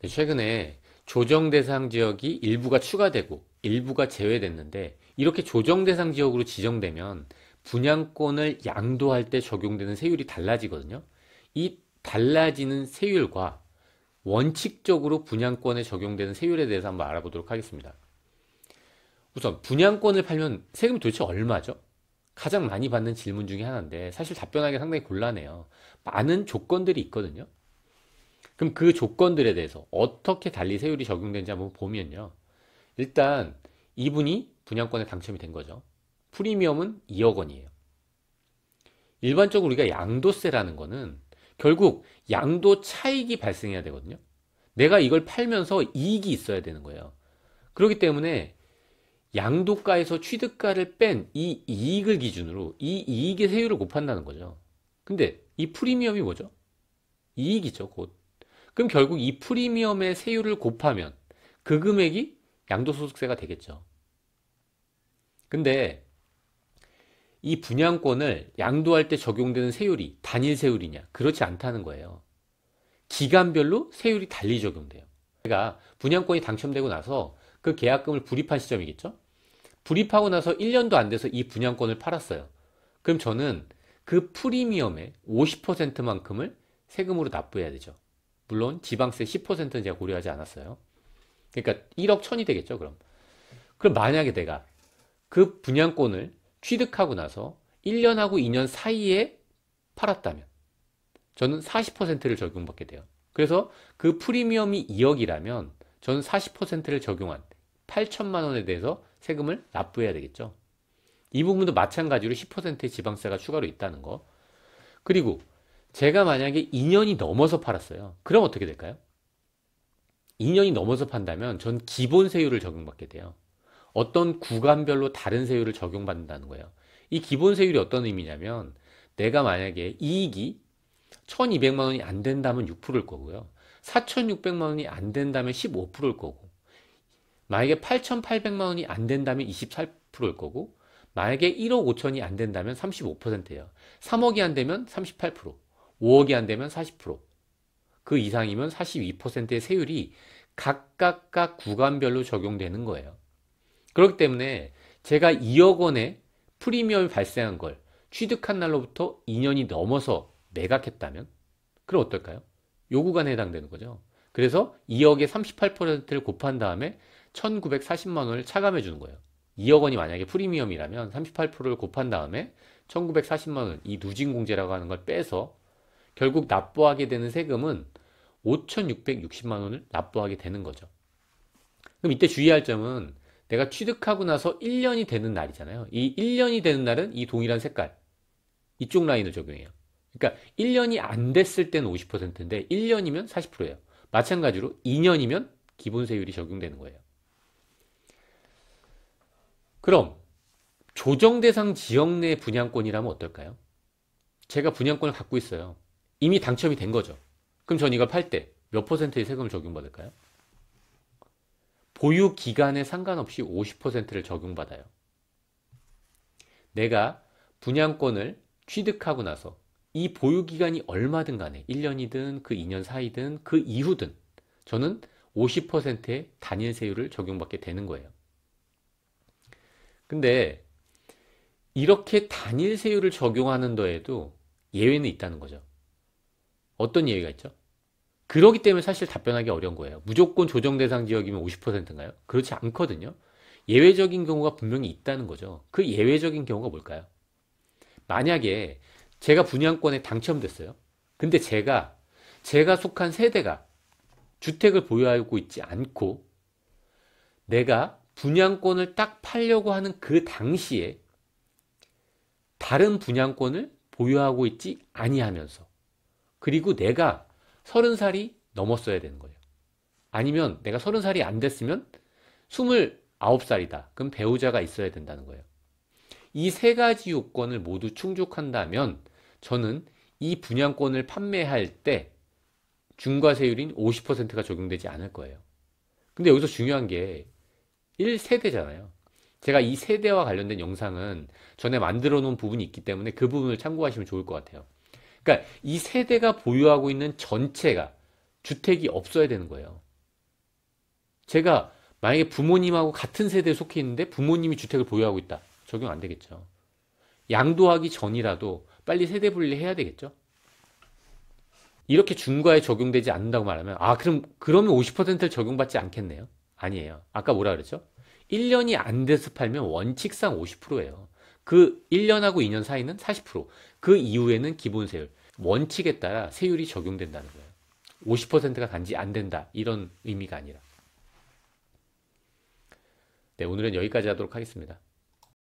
최근에 조정 대상 지역이 일부가 추가되고 일부가 제외됐는데, 이렇게 조정 대상 지역으로 지정되면 분양권을 양도할 때 적용되는 세율이 달라지거든요. 이 달라지는 세율과 원칙적으로 분양권에 적용되는 세율에 대해서 한번 알아보도록 하겠습니다. 우선 분양권을 팔면 세금이 도대체 얼마죠? 가장 많이 받는 질문 중에 하나인데, 사실 답변하기 상당히 곤란해요. 많은 조건들이 있거든요. 그럼 그 조건들에 대해서 어떻게 달리 세율이 적용되는지 한번 보면요. 일단 이분이 분양권에 당첨이 된 거죠. 프리미엄은 2억 원이에요. 일반적으로 우리가 양도세라는 거는 결국 양도 차익이 발생해야 되거든요. 내가 이걸 팔면서 이익이 있어야 되는 거예요. 그렇기 때문에 양도가에서 취득가를 뺀 이 이익을 기준으로 이 이익의 세율을 곱한다는 거죠. 근데 이 프리미엄이 뭐죠? 이익이죠, 곧. 그럼 결국 이 프리미엄의 세율을 곱하면 그 금액이 양도소득세가 되겠죠. 근데 이 분양권을 양도할 때 적용되는 세율이 단일 세율이냐? 그렇지 않다는 거예요. 기간별로 세율이 달리 적용돼요. 제가 분양권이 당첨되고 나서 그 계약금을 불입한 시점이겠죠? 불입하고 나서 1년도 안 돼서 이 분양권을 팔았어요. 그럼 저는 그 프리미엄의 50%만큼을 세금으로 납부해야 되죠. 물론 지방세 10%는 제가 고려하지 않았어요. 그러니까 1억 1천이 되겠죠, 그럼. 그럼 만약에 내가 그 분양권을 취득하고 나서 1년하고 2년 사이에 팔았다면 저는 40%를 적용받게 돼요. 그래서 그 프리미엄이 2억이라면 저는 40%를 적용한 8천만 원에 대해서 세금을 납부해야 되겠죠. 이 부분도 마찬가지로 10%의 지방세가 추가로 있다는 거. 그리고 제가 만약에 2년이 넘어서 팔았어요. 그럼 어떻게 될까요? 2년이 넘어서 판다면 전 기본 세율을 적용받게 돼요. 어떤 구간별로 다른 세율을 적용받는다는 거예요. 이 기본 세율이 어떤 의미냐면, 내가 만약에 이익이 1200만 원이 안 된다면 6%일 거고요. 4600만 원이 안 된다면 15%일 거고, 만약에 8800만 원이 안 된다면 24%일 거고, 만약에 1억 5천이 안 된다면 35%예요. 3억이 안 되면 38%, 5억이 안 되면 40%, 그 이상이면 42%의 세율이 각각 구간별로 적용되는 거예요. 그렇기 때문에 제가 2억 원의 프리미엄이 발생한 걸 취득한 날로부터 2년이 넘어서 매각했다면 그럼 어떨까요? 요 구간에 해당되는 거죠. 그래서 2억에 38%를 곱한 다음에 1940만 원을 차감해 주는 거예요. 2억 원이 만약에 프리미엄이라면 38%를 곱한 다음에 1940만 원, 이 누진공제라고 하는 걸 빼서 결국 납부하게 되는 세금은 5660만 원을 납부하게 되는 거죠. 그럼 이때 주의할 점은, 내가 취득하고 나서 1년이 되는 날이잖아요. 이 1년이 되는 날은 이 동일한 색깔, 이쪽 라인을 적용해요. 그러니까 1년이 안 됐을 때는 50%인데 1년이면 40%예요. 마찬가지로 2년이면 기본세율이 적용되는 거예요. 그럼 조정대상 지역 내 분양권이라면 어떨까요? 제가 분양권을 갖고 있어요. 이미 당첨이 된 거죠. 그럼 전 이걸 팔 때 몇 퍼센트의 세금을 적용받을까요? 보유 기간에 상관없이 50%를 적용받아요. 내가 분양권을 취득하고 나서 이 보유 기간이 얼마든 간에 1년이든 그 2년 사이든 그 이후든 저는 50%의 단일 세율을 적용받게 되는 거예요. 근데 이렇게 단일 세율을 적용하는 데에도 예외는 있다는 거죠. 어떤 예외가 있죠? 그러기 때문에 사실 답변하기 어려운 거예요. 무조건 조정 대상 지역이면 50%인가요? 그렇지 않거든요. 예외적인 경우가 분명히 있다는 거죠. 그 예외적인 경우가 뭘까요? 만약에 제가 분양권에 당첨됐어요. 근데 제가 속한 세대가 주택을 보유하고 있지 않고, 내가 분양권을 딱 팔려고 하는 그 당시에 다른 분양권을 보유하고 있지 아니하면서, 그리고 내가 30살이 넘었어야 되는 거예요. 아니면 내가 30살이 안 됐으면 29살이다. 그럼 배우자가 있어야 된다는 거예요. 이 세 가지 요건을 모두 충족한다면 저는 이 분양권을 판매할 때 중과세율인 50%가 적용되지 않을 거예요. 근데 여기서 중요한 게 1세대잖아요. 제가 이 세대와 관련된 영상은 전에 만들어 놓은 부분이 있기 때문에 그 부분을 참고하시면 좋을 것 같아요. 그러니까 이 세대가 보유하고 있는 전체가 주택이 없어야 되는 거예요. 제가 만약에 부모님하고 같은 세대에 속해 있는데 부모님이 주택을 보유하고 있다. 적용 안 되겠죠. 양도하기 전이라도 빨리 세대 분리를 해야 되겠죠. 이렇게 중과에 적용되지 않는다고 말하면 그러면 50%를 적용받지 않겠네요. 아니에요. 아까 뭐라 그랬죠? 1년이 안 돼서 팔면 원칙상 50%예요. 그 1년하고 2년 사이는 40%. 그 이후에는 기본세율. 원칙에 따라 세율이 적용된다는 거예요. 50%가 단지 안 된다. 이런 의미가 아니라. 네, 오늘은 여기까지 하도록 하겠습니다.